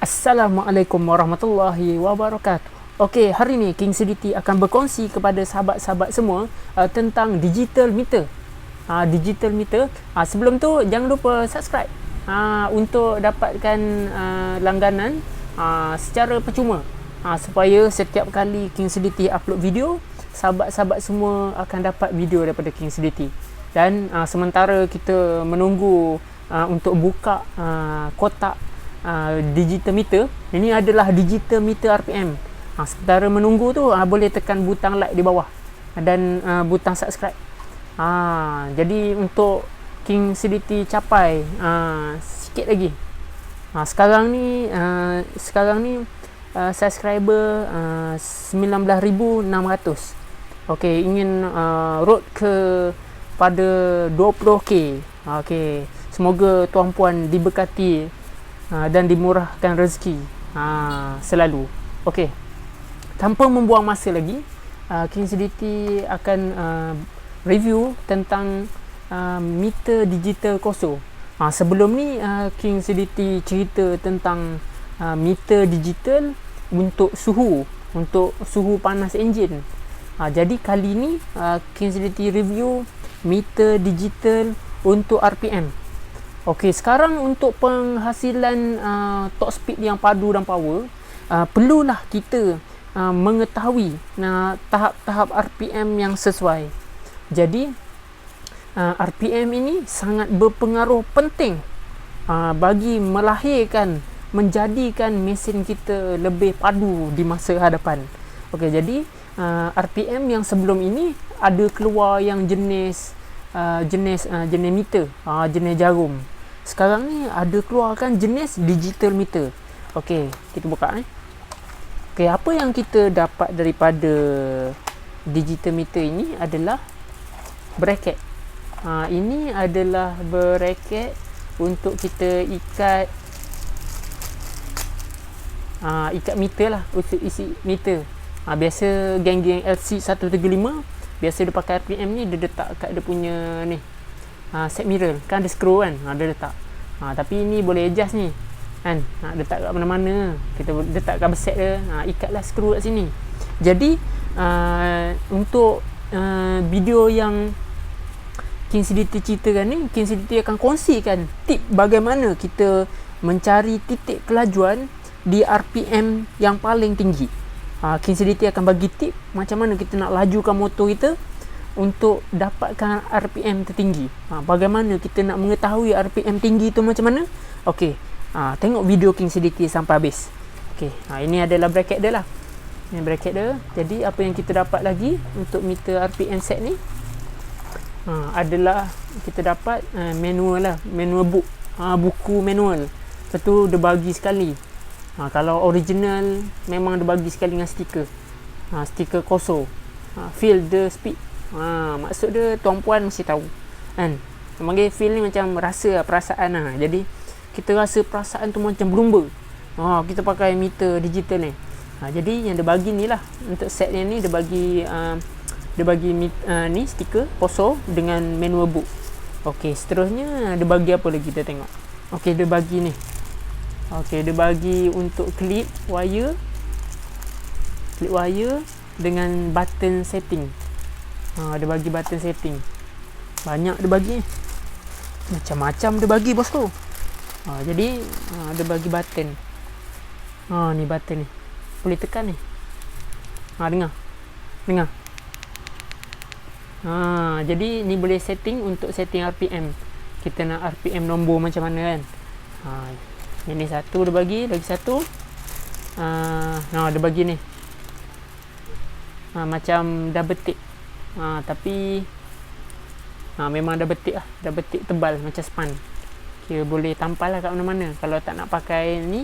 Assalamualaikum warahmatullahi wabarakatuh. Okey, hari ni King CDT akan berkongsi kepada sahabat-sahabat semua tentang digital meter. Digital meter. Sebelum tu jangan lupa subscribe untuk dapatkan langganan secara percuma. Supaya setiap kali King CDT upload video, sahabat-sahabat semua akan dapat video daripada King CDT. Dan sementara kita menunggu untuk buka kotak digital meter, ini adalah digital meter RPM. Sementara menunggu tu boleh tekan butang like di bawah dan butang subscribe. Jadi untuk King CDT capai sikit lagi. Sekarang ni subscriber 19,600. Okey, ingin road ke pada 20k. Okey, semoga tuan-puan diberkati dan dimurahkan rezeki selalu. Okey, tanpa membuang masa lagi, King CDT akan review tentang meter digital Koso. Sebelum ni King CDT cerita tentang meter digital untuk suhu panas enjin. Jadi kali ni King CDT review meter digital untuk RPM. Okey, sekarang untuk penghasilan top speed yang padu dan power, perlulah kita mengetahui tahap-tahap RPM yang sesuai. Jadi RPM ini sangat berpengaruh penting bagi menjadikan mesin kita lebih padu di masa hadapan. Okey, jadi RPM yang sebelum ini ada keluar yang jenis meter, jenis jarum. Sekarang ni ada keluarkan jenis digital meter. Okey, kita buka ni. Okey, apa yang kita dapat daripada digital meter ini adalah bracket. Ini adalah bracket untuk kita ikat meter lah, untuk isi meter. Biasa geng-geng LC 135 biasa dia pakai RPM ni, dia letak kat dia punya ni set mirror kan, ada skru kan, dia letak. Tapi ni boleh adjust ni kan, letak kat mana-mana, kita letak kat beset dia, ikatlah skru kat sini. Jadi untuk video yang King CDT ceritakan ni, King CDT akan kongsikan tip bagaimana kita mencari titik kelajuan di RPM yang paling tinggi. King CDT akan bagi tip macam mana kita nak lajukan motor kita untuk dapatkan RPM tertinggi. Bagaimana kita nak mengetahui RPM tinggi tu macam mana? Okey, tengok video King CDT sampai habis. Okey, ini adalah bracket dia lah. Ini bracket dia. Jadi apa yang kita dapat lagi untuk meter RPM set ni adalah kita dapat manual lah, manual book, buku manual. Lepas tu dia bagi sekali. Kalau original memang dia bagi sekali dengan stiker. Stiker Koso. Feel the speed. Maksud dia tuan-puan mesti tahu kan. Panggil feel ni macam rasa perasaan lah. Jadi kita rasa perasaan tu macam berlumba. Kita pakai meter digital ni. Jadi yang dia bagi ni lah, untuk set ni dia bagi ni stiker Koso dengan manual book. Okey, seterusnya dia bagi apa lagi kita tengok. Okey, dia bagi ni. Okey, dia bagi untuk clip wire dengan button setting. Dia bagi button setting. Banyak dia bagi. Macam-macam dia bagi bosku. Jadi dia bagi button. Ni button ni. Boleh tekan ni. Dengar. Jadi ni boleh setting untuk setting RPM. Kita nak RPM nombor macam mana kan. Ini satu dia bagi, lagi satu. Dia bagi ni. Macam double tick. Tapi memang double tick lah, double tick tebal macam span. Kira boleh tampal lah kat mana-mana. Kalau tak nak pakai ni,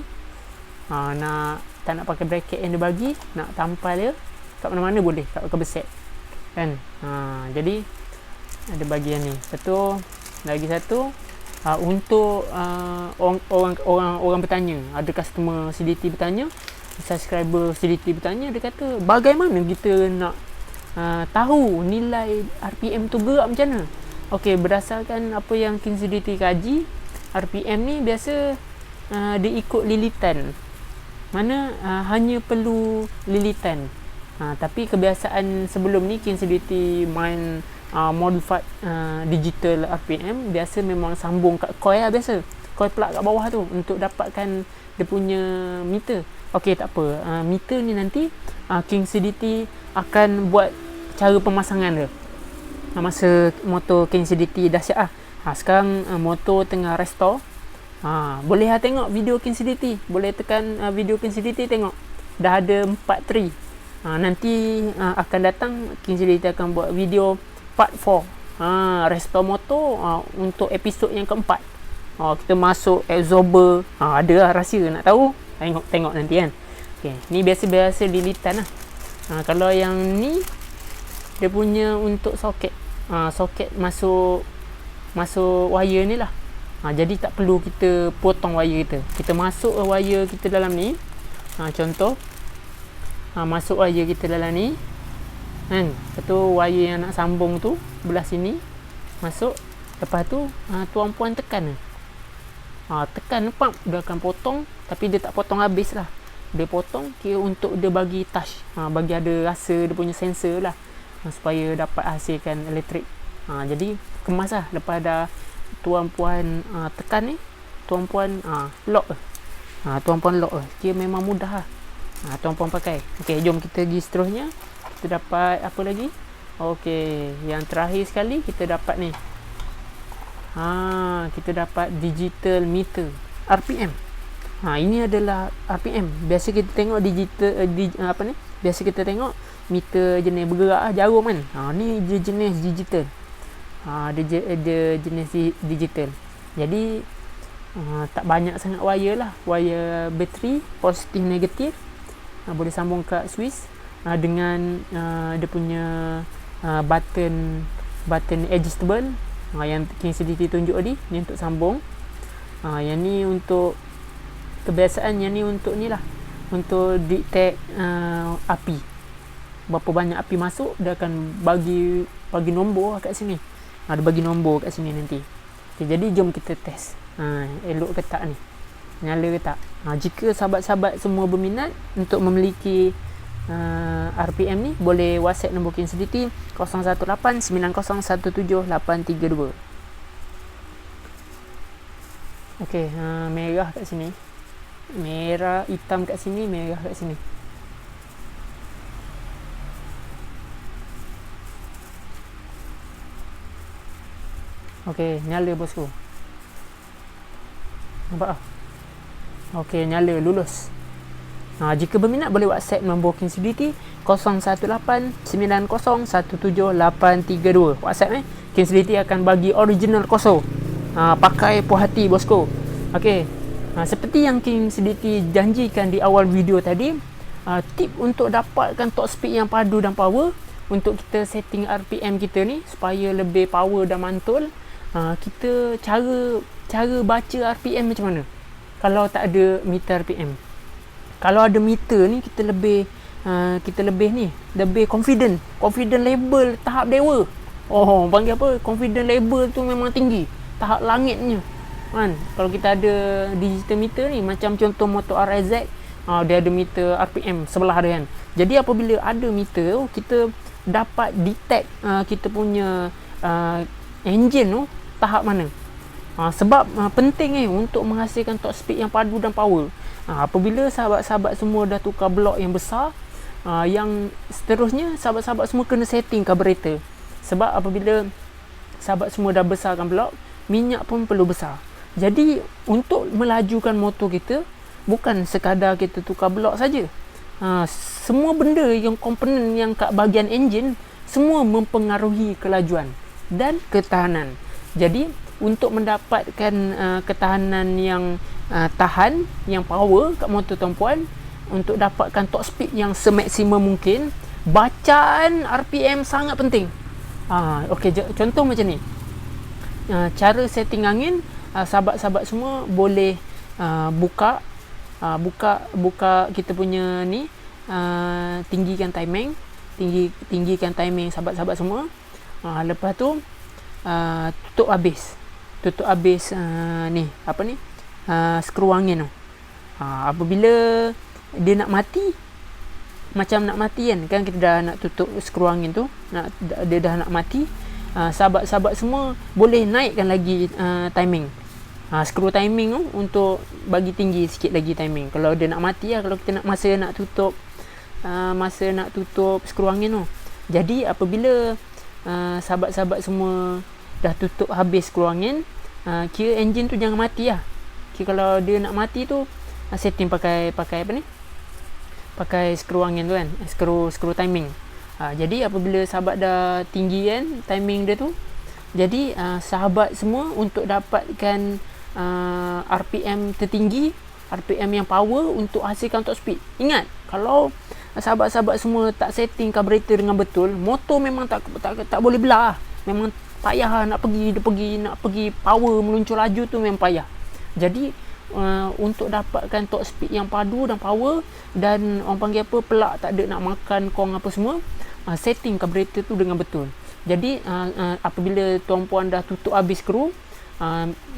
tak nak pakai bracket yang dia bagi, nak tampal dia kat mana-mana boleh, kat beset kan. Jadi ada bagian ni. Satu, lagi satu. Untuk orang bertanya, ada customer CDT bertanya, subscriber CDT bertanya, dia kata bagaimana kita nak tahu nilai RPM tu gerak macam mana. Okey, berdasarkan apa yang King CDT kaji, RPM ni biasa dia ikut lilitan. mana hanya perlu lilitan. Tapi kebiasaan sebelum ni KineSiDT main modified digital RPM, biasa memang sambung kat coil lah, biasa coil plug kat bawah tu untuk dapatkan dia punya meter. Okey, tak apa, meter ni nanti KineSiDT akan buat cara pemasangan dia masa motor KineSiDT dahsyat lah. Sekarang motor tengah restore. Boleh tengok video KineSiDT, boleh tekan video KineSiDT, tengok dah ada 4 tree. Nanti akan datang KineSiDT akan buat video part 4, restore motor untuk episod yang keempat. Kita masuk absorber, ada lah rahsia nak tahu, tengok nanti kan. Okay, ni biasa-biasa lilitan lah. Kalau yang ni dia punya untuk soket, soket masuk wire ni lah. Jadi tak perlu kita potong wire kita masuk wire kita dalam ni. Contoh, masuk wire kita dalam ni kan. Lepas tu wire yang nak sambung tu belah sini masuk. Lepas tu tuan puan tekan tekan pump, dia akan potong. Tapi dia tak potong habis lah, dia potong kira untuk dia bagi touch, bagi ada rasa dia punya sensor lah, supaya dapat hasilkan elektrik. Jadi kemas lah. Lepas dah tuan puan tekan ni, tuan puan lock tuan puan lock kira memang mudah lah. Tuan puan pakai. Okey, jom kita pergi seterusnya. Kita dapat apa lagi? Okey, yang terakhir sekali kita dapat ni. Kita dapat digital meter RPM. Ini adalah RPM. Biasa kita tengok digital biasa kita tengok meter jenis bergerak jarum kan. Ni dia jenis digital. Dia jenis digital. Jadi tak banyak sangat wire lah. Wire bateri positif negatif, boleh sambung kat switch dengan dia punya button adjustable yang KineSiDT tunjuk tadi. Ni untuk sambung. Yang ni untuk kebiasaan, yang ni untuk ni lah, untuk detect api. Berapa banyak api masuk, dia akan bagi nombor kat sini. Dia bagi nombor kat sini nanti. Okay, jadi jom kita test. Elok ke tak ni, nyala ke tak. Jika sahabat-sahabat semua berminat untuk memiliki RPM ni, boleh WhatsApp nombor KineSiDT 0189017832. Okey, merah kat sini, merah, hitam kat sini, merah kat sini. Okey, nyala bosku. Nampak tak? Okey, nyala, lulus. Jika berminat boleh WhatsApp nombor KineSiDT 0189017832. WhatsApp KineSiDT akan bagi original koso. Pakai puas hati bosku. Okey. Seperti yang KineSiDT janjikan di awal video tadi, tip untuk dapatkan top speed yang padu dan power, untuk kita setting RPM kita ni supaya lebih power dan mantul, kita cara baca RPM macam mana kalau tak ada meter RPM. Kalau ada meter ni, kita lebih confident level tahap dewa. Panggil apa, confident level tu memang tinggi, tahap langitnya kan. Kalau kita ada digital meter ni, macam contoh motor RZ, dia ada meter RPM sebelah dia kan. Jadi apabila ada meter tu, kita dapat detect kita punya engine tu tahap mana. Sebab penting untuk menghasilkan top speed yang padu dan power. Apabila sahabat-sahabat semua dah tukar blok yang besar, yang seterusnya sahabat-sahabat semua kena setting carburetor. Sebab apabila sahabat semua dah besarkan blok, minyak pun perlu besar. Jadi untuk melajukan motor kita, bukan sekadar kita tukar blok saja. Semua benda yang komponen yang kat bahagian enjin, semua mempengaruhi kelajuan dan ketahanan. Jadi untuk mendapatkan ketahanan yang tahan, yang power kat motor tuan-puan, untuk dapatkan top speed yang semaksimum mungkin, bacaan RPM sangat penting. Okey, contoh macam ni. Cara setting angin, sahabat-sahabat semua boleh buka kita punya ni, tinggikan timing sahabat-sahabat semua. Lepas tu tutup habis ni apa ni, skru angin tu. Apabila dia nak mati, macam nak mati kan kita dah nak tutup skru angin tu, dia dah nak mati. Sahabat-sahabat semua boleh naikkan lagi timing, skru timing tu untuk bagi tinggi sikit lagi timing. Kalau dia nak mati lah, kalau kita nak masa nak tutup skru angin tu. Jadi apabila sahabat-sahabat semua dah tutup habis skru angin, kira enjin tu jangan mati lah. Kira kalau dia nak mati tu, setting pakai apa ni, pakai skru angin tu kan, skru timing. Jadi apabila sahabat dah tinggi kan timing dia tu, jadi sahabat semua untuk dapatkan RPM tertinggi, RPM yang power untuk hasilkan top speed. Ingat, kalau sahabat-sahabat semua tak setting carburetor dengan betul, motor memang tak boleh belah. Memang payah nak pergi power meluncur laju tu memang payah. Jadi untuk dapatkan top speed yang padu dan power, dan orang panggil apa, pelak tak ada nak makan kong apa semua, setting carburetor tu dengan betul. Jadi apabila tuan puan dah tutup habis skru,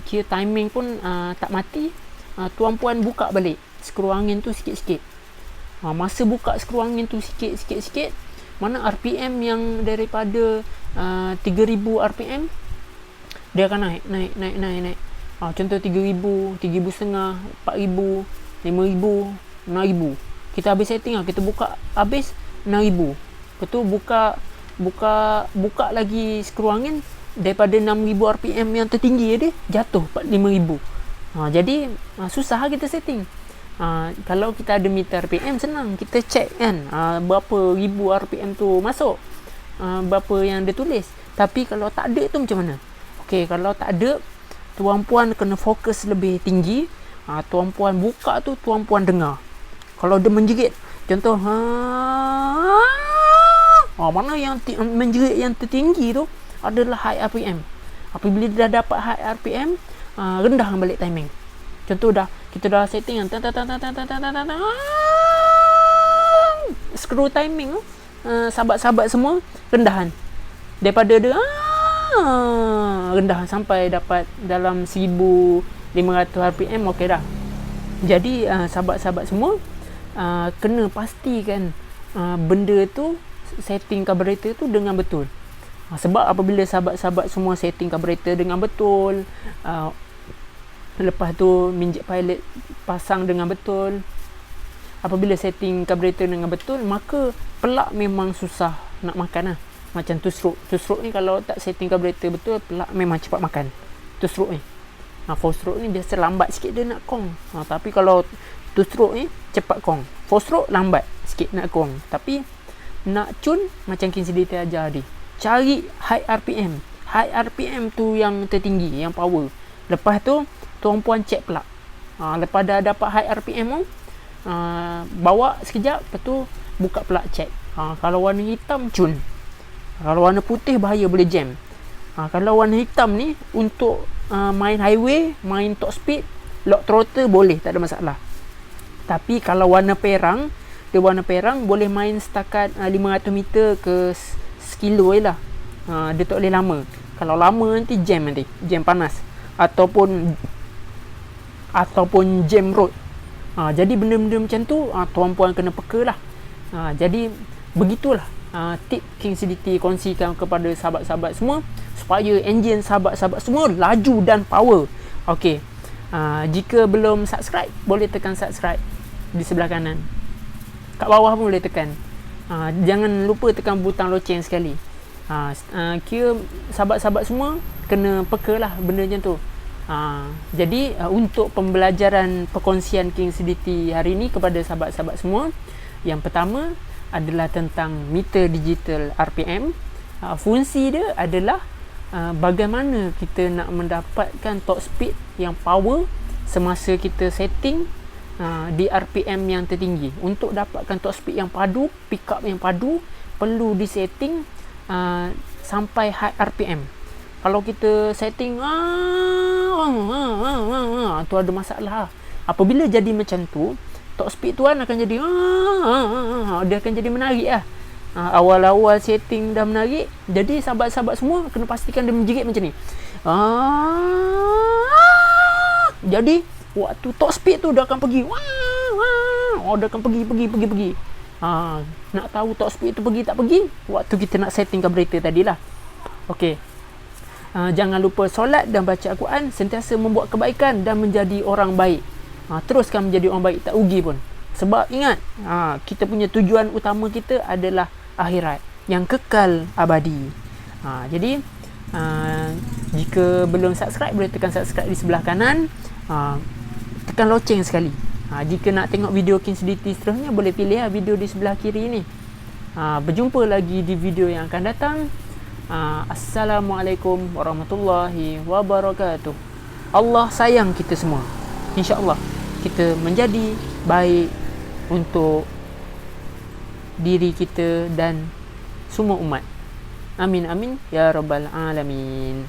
kira timing pun tak mati, tuan puan buka balik skru angin tu sikit-sikit. Masa buka skru angin tu sikit-sikit, mana RPM yang daripada 3000 RPM, dia akan naik. Contoh 3000, 3500, 4000, 5000, 6000. Kita habis setting kita buka habis 6000. Lepas tu buka lagi skru angin, daripada 6000 RPM yang tertinggi dia jatuh 5000. Jadi susah kita setting. Kalau kita ada meter RPM senang, kita check kan berapa ribu RPM tu masuk, berapa yang dia tulis. Tapi kalau tak ada tu macam mana? Okey, kalau tak ada, tuan puan kena fokus lebih tinggi. Tuan puan buka tu, tuan puan dengar. Kalau dia menjerit, contoh mana yang menjerit yang tertinggi tu adalah high RPM. Apabila dia dah dapat high RPM, rendahkan balik timing. Contoh kita dah setting skru timing tu, sahabat-sahabat semua rendahan daripada dia, rendahan sampai dapat dalam 1500 RPM. okey dah. Jadi sahabat-sahabat semua kena pastikan benda tu, setting carburetor tu dengan betul. Sebab apabila sahabat-sahabat semua setting carburetor dengan betul, lepas tu minjet pilot pasang dengan betul, apabila setting carburetor dengan betul, maka pelak memang susah nak makan lah. Macam two stroke ni, kalau tak setting carburetor betul, pelak memang cepat makan two stroke ni. 4 stroke ni biasa lambat sikit dia nak kong. Tapi kalau two stroke ni cepat kong, 4 stroke lambat sikit nak kong. Tapi nak cun, macam King CDT ajar dia, cari high RPM tu yang tertinggi, yang power. Lepas tu tuan puan check pelak. Lepas dah dapat high RPM tu, bawa sekejap, lepas tu buka pelak check. Kalau warna hitam cun, kalau warna putih bahaya, boleh jam. Kalau warna hitam ni untuk main highway, main top speed, lock throttle boleh, tak ada masalah. Tapi kalau warna perang, boleh main setakat 500 meter ke sekilo je lah. Dia tak boleh lama. Kalau lama nanti jam panas, ataupun jam road. Jadi benda-benda macam tu tuan puan kena peka lah. Jadi begitulah tip King CDT kongsikan kepada sahabat-sahabat semua, supaya enjin sahabat-sahabat semua laju dan power. Okey, jika belum subscribe, boleh tekan subscribe di sebelah kanan. Kat bawah pun boleh tekan. Jangan lupa tekan butang loceng sekali. Kira sahabat-sahabat semua kena peka lah benda macam tu. Jadi untuk pembelajaran perkongsian King CDT hari ini kepada sahabat-sahabat semua, yang pertama adalah tentang meter digital RPM. Fungsi dia adalah bagaimana kita nak mendapatkan top speed yang power semasa kita setting di RPM yang tertinggi. Untuk dapatkan top speed yang padu, pick up yang padu, perlu disetting sampai high RPM. Kalau kita setting tu ada masalah. Apabila jadi macam tu, top speed tuan akan jadi dia akan jadi menarik lah. Awal-awal setting dah menarik, jadi sahabat-sahabat semua kena pastikan dia menjerit macam ni. Jadi waktu top speed tu dia akan pergi orderkan pergi. Nak tahu top speed tu pergi tak pergi, waktu kita nak setting carburetor tadilah. Okey. Jangan lupa solat dan baca Al-Quran, sentiasa membuat kebaikan dan menjadi orang baik. Teruskan menjadi orang baik, tak rugi pun. Sebab ingat, kita punya tujuan utama kita adalah akhirat yang kekal abadi. Jadi jika belum subscribe, boleh tekan subscribe di sebelah kanan, tekan loceng sekali. Jika nak tengok video Kinsiditi seterusnya, boleh pilih video di sebelah kiri ni. Berjumpa lagi di video yang akan datang. Assalamualaikum warahmatullahi wabarakatuh. Allah sayang kita semua. InsyaAllah kita menjadi baik untuk diri kita dan semua umat. Amin amin ya rabbal alamin.